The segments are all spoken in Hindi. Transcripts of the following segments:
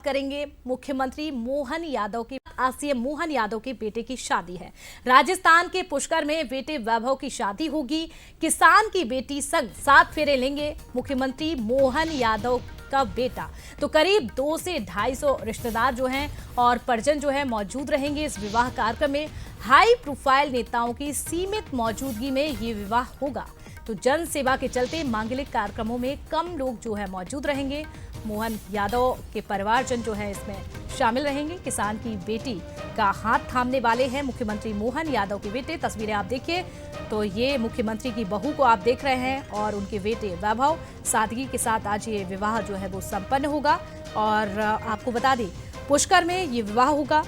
करेंगे मुख्यमंत्री मोहन यादव की। आज सीएम मोहन यादव के बेटे की शादी है। राजस्थान के पुष्कर में बेटे वैभव की शादी होगी। किसान की बेटी संग 7 फेरे लेंगे मुख्यमंत्री मोहन यादव का बेटा। तो करीब 200 से 250 रिश्तेदार जो हैं और परिजन जो है मौजूद रहेंगे इस विवाह कार्यक्रम में। हाई प्रोफाइल नेताओं की सीमित मौजूदगी में ये विवाह होगा। तो जन सेवा के चलते मांगलिक कार्यक्रमों में कम लोग जो है मौजूद रहेंगे। मोहन यादव के परिवारजन जो है इसमें शामिल रहेंगे। किसान की बेटी का हाथ थामने वाले हैं मुख्यमंत्री मोहन यादव के बेटे। तस्वीरें आप देखिए तो ये मुख्यमंत्री की बहू को आप देख रहे हैं और उनके बेटे वैभव। सादगी के साथ आज ये विवाह जो है वो संपन्न होगा। और आपको बता दें पुष्कर में ये विवाह होगा।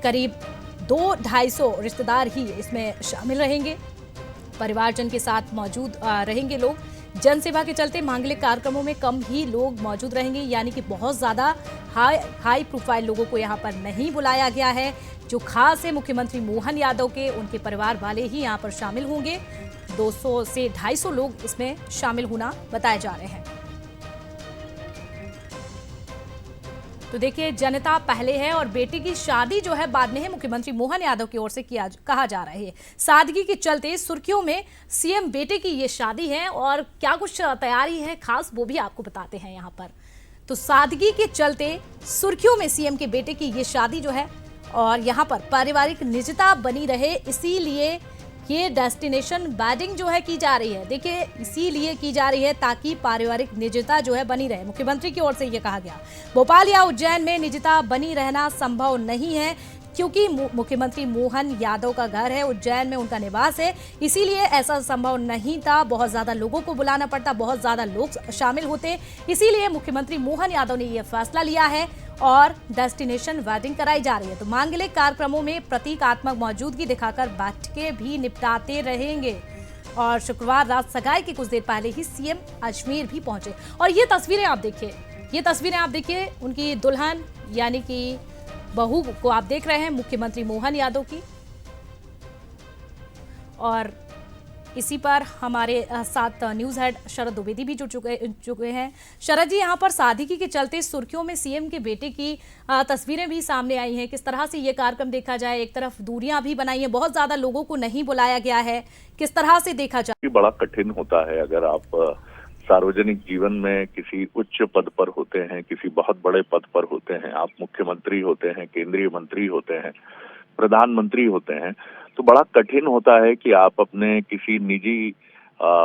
करीब 200-250 रिश्तेदार ही इसमें शामिल रहेंगे। परिवारजन के साथ मौजूद रहेंगे लोग। जनसेवा के चलते मांगलिक कार्यक्रमों में कम ही लोग मौजूद रहेंगे, यानी कि बहुत ज्यादा हाई प्रोफाइल लोगों को यहां पर नहीं बुलाया गया है। जो खास है मुख्यमंत्री मोहन यादव के उनके परिवार वाले ही यहां पर शामिल होंगे। 200 से 250 लोग इसमें शामिल होना बताए जा रहे हैं। तो देखिए जनता पहले है और बेटी की शादी जो है बाद में है, मुख्यमंत्री मोहन यादव की ओर से कहा जा रहा है। सादगी के चलते सुर्खियों में सीएम बेटे की ये शादी है और क्या कुछ तैयारी है खास वो भी आपको बताते हैं यहाँ पर। तो सादगी के चलते सुर्खियों में सीएम के बेटे की ये शादी जो है और यहाँ पर पारिवारिक निजता बनी रहे, इसीलिए ये डेस्टिनेशन वेडिंग जो है की जा रही है। देखिए इसीलिए की जा रही है ताकि पारिवारिक निजता जो है बनी रहे। मुख्यमंत्री की ओर से ये कहा गया। भोपाल या उज्जैन में निजता बनी रहना संभव नहीं है क्योंकि मुख्यमंत्री मोहन यादव का घर है, उज्जैन में उनका निवास है, इसीलिए ऐसा संभव नहीं था। बहुत ज्यादा लोगों को बुलाना पड़ता, बहुत ज्यादा लोग शामिल होते, इसीलिए मुख्यमंत्री मोहन यादव ने यह फैसला लिया है और डेस्टिनेशन वेडिंग कराई जा रही है। तो मांगलिक कार्यक्रमों में प्रतीकात्मक मौजूदगी दिखाकर बैठकें भी निपटाते रहेंगे। और शुक्रवार रात सगाई के कुछ देर पहले ही सीएम अजमेर भी पहुंचे। और ये तस्वीरें आप देखिए, उनकी दुल्हन यानी कि बहू को आप देख रहे हैं मुख्यमंत्री मोहन यादव की। और इसी पर हमारे साथ न्यूज हेड शरद द्विवेदी भी जुड़ चुके हैं। शरद जी, यहाँ पर सादगी के चलते सुर्खियों में सीएम के बेटे की तस्वीरें भी सामने आई हैं। किस तरह से ये कार्यक्रम देखा जाए? एक तरफ दूरियां भी बनाई हैं, बहुत ज्यादा लोगों को नहीं बुलाया गया है, किस तरह से देखा जाए? बड़ा कठिन होता है अगर आप सार्वजनिक जीवन में किसी उच्च पद पर होते हैं, किसी बहुत बड़े पद पर होते हैं, आप मुख्यमंत्री होते हैं, केंद्रीय मंत्री होते हैं, प्रधानमंत्री होते हैं, तो बड़ा कठिन होता है कि आप अपने किसी निजी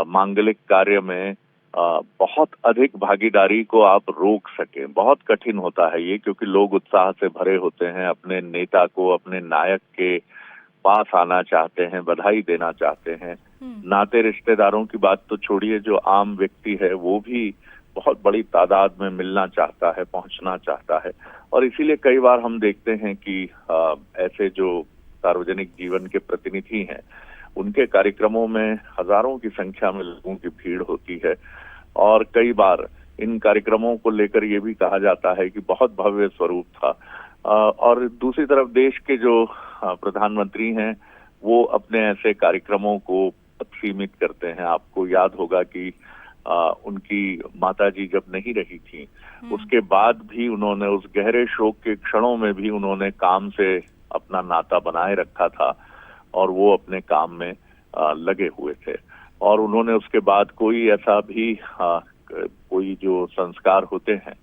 मांगलिक कार्य में बहुत अधिक भागीदारी को आप रोक सकें। बहुत कठिन होता है ये, क्योंकि लोग उत्साह से भरे होते हैं, अपने नेता को, अपने नायक के पास आना चाहते हैं, बधाई देना चाहते हैं। नाते रिश्तेदारों की बात तो छोड़िए, जो आम व्यक्ति है वो भी बहुत बड़ी तादाद में मिलना चाहता है, पहुंचना चाहता है। और इसीलिए कई बार हम देखते हैं कि ऐसे जो सार्वजनिक जीवन के प्रतिनिधि हैं उनके कार्यक्रमों में हजारों की संख्या में लोगों की भीड़ होती है। और कई बार इन कार्यक्रमों को लेकर ये भी कहा जाता है कि बहुत भव्य स्वरूप था। और दूसरी तरफ देश के जो प्रधानमंत्री हैं वो अपने ऐसे कार्यक्रमों को सीमित करते हैं। आपको याद होगा कि उनकी माताजी जब नहीं रही थी उसके बाद भी उन्होंने उस गहरे शोक के क्षणों में भी उन्होंने काम से अपना नाता बनाए रखा था और वो अपने काम में लगे हुए थे। और उन्होंने उसके बाद कोई ऐसा भी कोई जो संस्कार होते हैं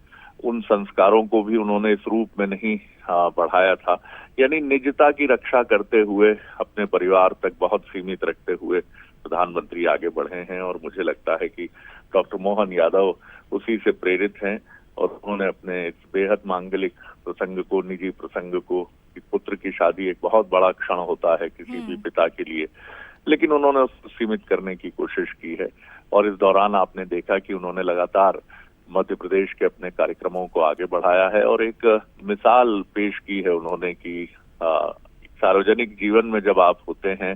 उन संस्कारों को भी उन्होंने इस रूप में नहीं बढ़ाया था। यानी निजता की रक्षा करते हुए अपने परिवार तक बहुत सीमित रखते हुए प्रधानमंत्री आगे बढ़े हैं। और मुझे लगता है कि डॉक्टर मोहन यादव उसी से प्रेरित हैं और उन्होंने अपने इस बेहद मांगलिक प्रसंग को, निजी प्रसंग को, कि पुत्र की शादी एक बहुत बड़ा क्षण होता है किसी भी पिता के लिए, लेकिन उन्होंने उसको सीमित करने की कोशिश की है। और इस दौरान आपने देखा कि उन्होंने लगातार मध्य प्रदेश के अपने कार्यक्रमों को आगे बढ़ाया है और एक मिसाल पेश की है उन्होंने कि सार्वजनिक जीवन में जब आप होते हैं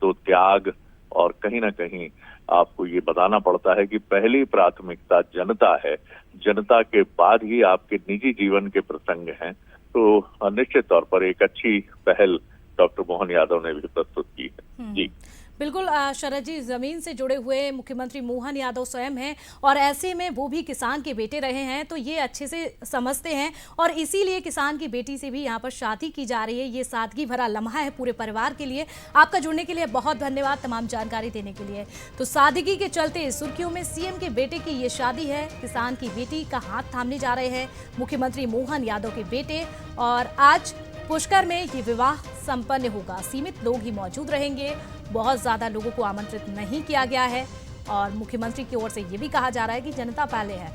तो त्याग और कहीं ना कहीं आपको ये बताना पड़ता है कि पहली प्राथमिकता जनता है, जनता के बाद ही आपके निजी जीवन के प्रसंग हैं। तो निश्चित तौर पर एक अच्छी पहल डॉक्टर मोहन यादव ने भी प्रस्तुत की है। जी बिल्कुल शरद जी, जमीन से जुड़े हुए मुख्यमंत्री मोहन यादव स्वयं हैं और ऐसे में वो भी किसान के बेटे रहे हैं, तो ये अच्छे से समझते हैं और इसीलिए किसान की बेटी से भी यहाँ पर शादी की जा रही है। ये सादगी भरा लम्हा है पूरे परिवार के लिए। आपका जुड़ने के लिए बहुत धन्यवाद, तमाम जानकारी देने के लिए। तो सादगी के चलते सुर्खियों में सीएम के बेटे की ये शादी है। किसान की बेटी का हाथ थामने जा रहे हैं मुख्यमंत्री मोहन यादव के बेटे और आज पुष्कर में ये विवाह संपन्न होगा। सीमित लोग ही मौजूद रहेंगे, बहुत ज्यादा लोगों को आमंत्रित नहीं किया गया है और मुख्यमंत्री की ओर से ये भी कहा जा रहा है कि जनता पहले है।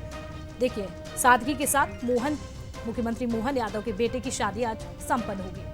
देखिए, सादगी के साथ मुख्यमंत्री मोहन यादव के बेटे की शादी आज संपन्न होगी।